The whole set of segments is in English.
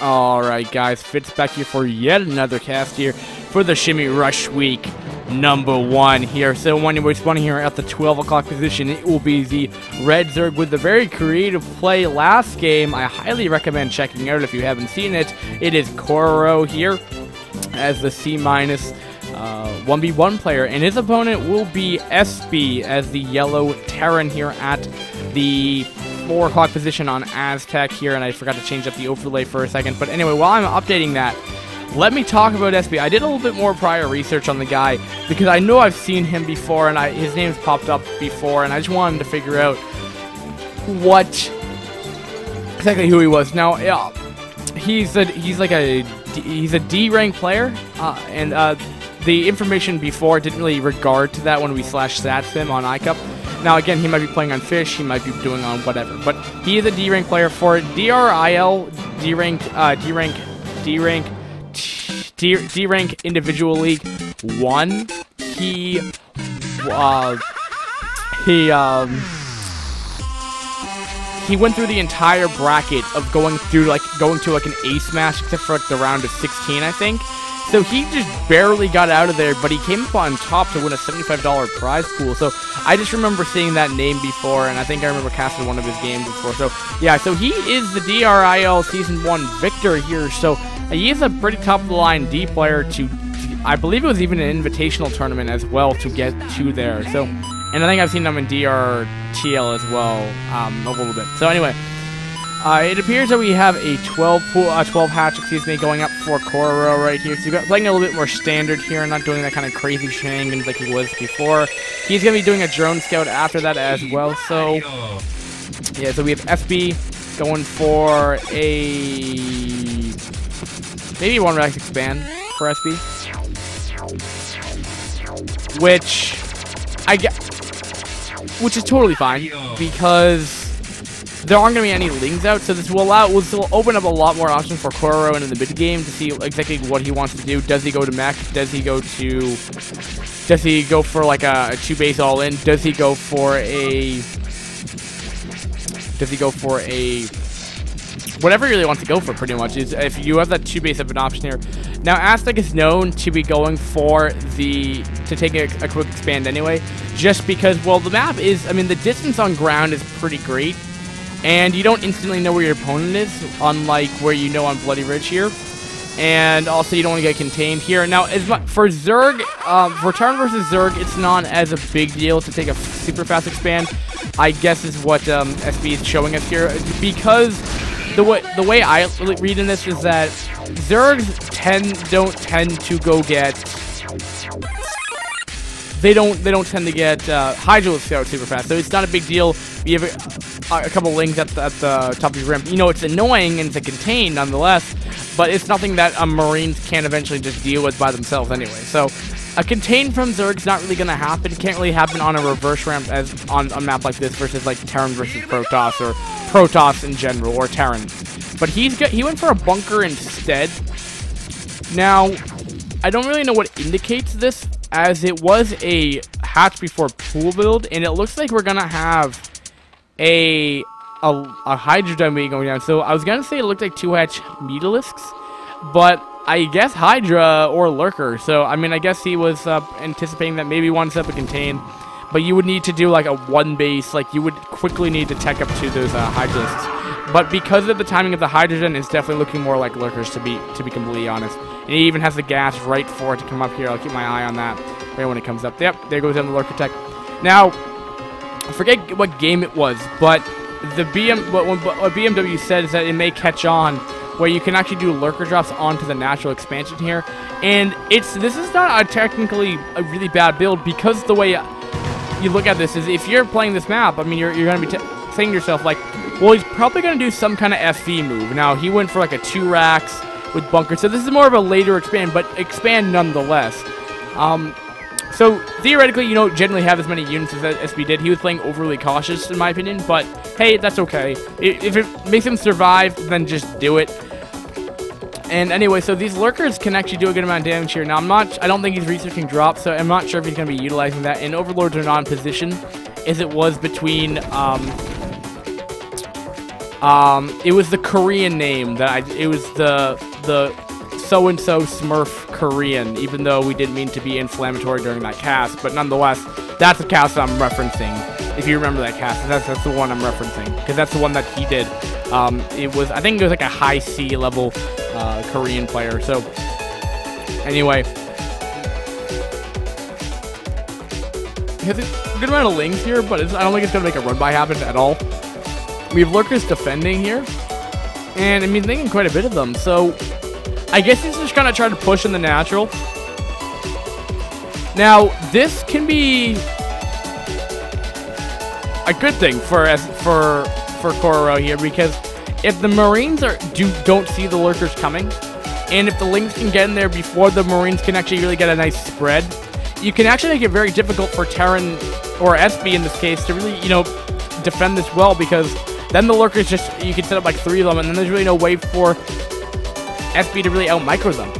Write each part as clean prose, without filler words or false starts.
Alright guys, Fitz back here for yet another cast here for the Shimmy Rush Week #1 here. So when we're spawning here at the 12 o'clock position, it will be the Red Zerg with the very creative play last game. I highly recommend checking out if you haven't seen it. It is Kororo here as the C- 1v1 player, and his opponent will be Essbee as the yellow Terran here at the 4 o'clock position on Aztec here, and I forgot to change up the overlay for a second. But anyway, while I'm updating that, let me talk about Essbee. I did a little bit more prior research on the guy because I know I've seen him before, and his name's popped up before, and I just wanted to figure out what exactly who he was. Now, yeah, he's a D rank player, and the information before didn't really regard to that when we /stats him on iCup. Now again, he might be playing on Fish, he might be doing on whatever, but he is a D rank player for DRIL, D rank individual league 1. He went through the entire bracket of going to like an ace match, except for like the round of 16, I think. So he just barely got out of there, but he came up on top to win a $75 prize pool. So I just remember seeing that name before, and I think I remember casting one of his games before. So yeah, so he is the DRIL Season 1 victor here. So he is a pretty top-of-the-line D player to, I believe it was even an invitational tournament as well to get to there. So, and I think I've seen him in DRTL as well a little bit. So anyway, it appears that we have a 12 hatch, going up for Kororo right here. So you've got playing a little bit more standard here and not doing that kind of crazy shenanigans like he was before. He's going to be doing a drone scout after that as well. So, yeah, so we have Essbee going for a maybe 1 rack expand for Essbee, which is totally fine because there aren't going to be any lings out, so this will open up a lot more options for Kororo in the mid game to see exactly what he wants to do. Does he go to mech? Does he go for like a 2-base all in? Does he go for a whatever he really wants to go for, pretty much, is if you have that 2-base of an option here. Now, Aztec is known to be going for to take a quick expand anyway, just because, well, the map is, I mean, the distance on ground is pretty great, and you don't instantly know where your opponent is, unlike where you know on Bloody Ridge here. And also, you don't want to get contained here. Now, for Zerg, for Terran versus Zerg, it's not as a big deal to take a super fast expand, I guess is what Essbee is showing us here. Because the way I read in this is that Zergs don't tend to go get... They don't tend to get Hydro Scout super fast, so it's not a big deal. You have a couple lings at the top of your ramp. You know, it's annoying and it's a contain nonetheless, but it's nothing that Marines can eventually just deal with by themselves anyway. So a contain from Zerg's not really going to happen. It can't really happen on a reverse ramp as on a map like this versus like Terran versus Protoss or Protoss in general or Terran. But he went for a bunker instead. Now, I don't really know what indicates this, as it was a hatch before pool build, and it looks like we're gonna have a Hydra dummy going down. So I was gonna say it looked like 2-hatch Mutalisks, but I guess Hydra or Lurker. So I mean, I guess he was anticipating that maybe one step would contain, but you would need to do like a 1-base, like you would quickly need to tech up to those Hydralisks. But because of the timing of the hydrogen, it's definitely looking more like Lurkers, to be completely honest. And he even has the gas right for it to come up here. I'll keep my eye on that right when it comes up. Yep, there goes down the Lurker tech. Now, I forget what game it was, but what BMW said is that it may catch on where you can actually do Lurker drops onto the natural expansion here. And this is not technically a really bad build, because the way you look at this is, if you're playing this map, I mean, you're going to be saying to yourself, like, well, he's probably going to do some kind of FV move. Now, he went for like a 2 racks with bunker, so this is more of a later expand, but expand nonetheless. So theoretically, you don't generally have as many units as Essbee did. He was playing overly cautious, in my opinion, but hey, that's okay. If it makes him survive, then just do it. And anyway, so these Lurkers can actually do a good amount of damage here. Now, I don't think he's researching drops, so I'm not sure if he's going to be utilizing that. And Overlords are not in position, as it was between It was the Korean name it was the so-and-so Smurf Korean, even though we didn't mean to be inflammatory during that cast, but nonetheless, that's the cast I'm referencing. If you remember that cast, that's the one I'm referencing, because that's the one that he did. I think it was like a high C level Korean player. So, anyway, he has a good amount of lings here, but I don't think it's gonna make a run by happen at all. We have lurkers defending here, and I mean, thinking quite a bit of them. So, I guess he's just gonna try to push in the natural. Now, this can be a good thing for Kororo here, because if the Marines don't see the lurkers coming, and if the lings can get in there before the Marines can actually really get a nice spread, you can actually make it very difficult for Terran or Essbee in this case to really, defend this well, because then the lurkers you can set up like 3 of them, and then there's really no way for Essbee to really out-micro them.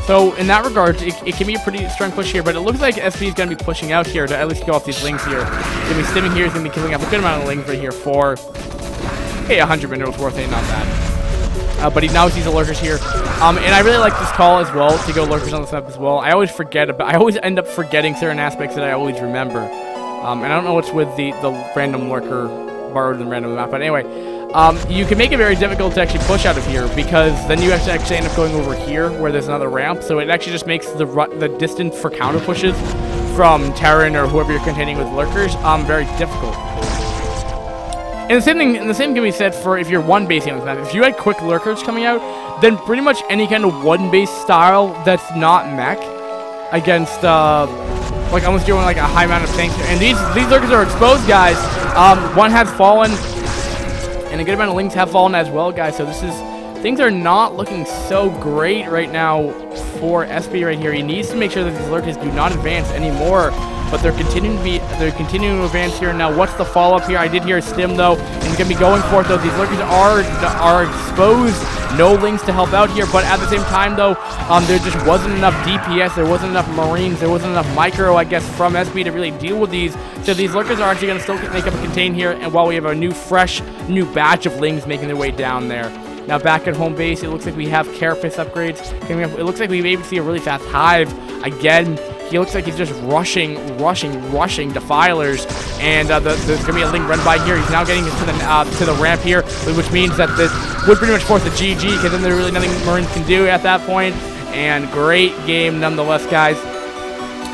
So, in that regard, it can be a pretty strong push here, but it looks like Essbee is going to be pushing out here to at least go off these lings here. He's going to be stimming here, he's going to be killing off a good amount of lings right here for, 100 minerals worth, not bad. But he now sees the lurkers here. And I really like this call as well, to go lurkers on this map as well. I always end up forgetting certain aspects that I always remember. And I don't know what's with the random lurker borrowed in random map, but anyway. You can make it very difficult to actually push out of here, because then you have to actually end up going over here where there's another ramp, so it actually just makes the distance for counter pushes from Terran or whoever you're contending with lurkers very difficult. And the same can be said for if you're one basing on this map. If you had quick lurkers coming out, then pretty much any kind of one base style that's not mech against unless you're doing like a high amount of tanks, and these lurkers are exposed, guys. One has fallen, and a good amount of lings have fallen as well, guys. So things are not looking so great right now for Essbee right here. He needs to make sure that these lurkers do not advance anymore, but they're continuing to advance here. Now, what's the follow-up here? I did hear a stim though, and he's gonna be going for it though. These lurkers are exposed. No lings to help out here, but at the same time though, there just wasn't enough DPS, there wasn't enough Marines, there wasn't enough micro, I guess, from Essbee to really deal with these. So these lurkers are actually going to still make up a contain here, and while we have a fresh batch of lings making their way down there. Now back at home base, it looks like we have Carapace upgrades coming up. It looks like we maybe see a really fast Hive again. He looks like he's just rushing Defilers, and there's going to be a ling run by here. He's now getting to the ramp here, which means that this would pretty much force a GG, because then there's really nothing Marines can do at that point. And great game nonetheless, guys.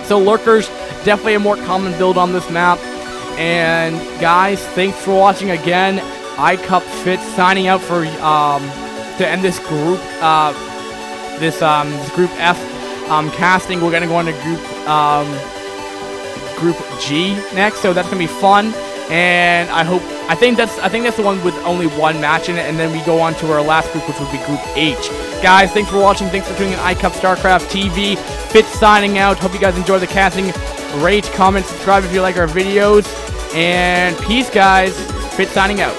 So lurkers, definitely a more common build on this map. And guys, thanks for watching again. iCupFit signing out for to end this group this group F casting. We're gonna go into group G next, so that's gonna be fun. And I think that's the one with only one match in it, and then we go on to our last group, which would be Group H. Guys, thanks for watching. Thanks for tuning in. iCup StarCraft TV. Fit signing out. Hope you guys enjoy the casting. Rate, comment, subscribe if you like our videos. And peace, guys. Fit signing out.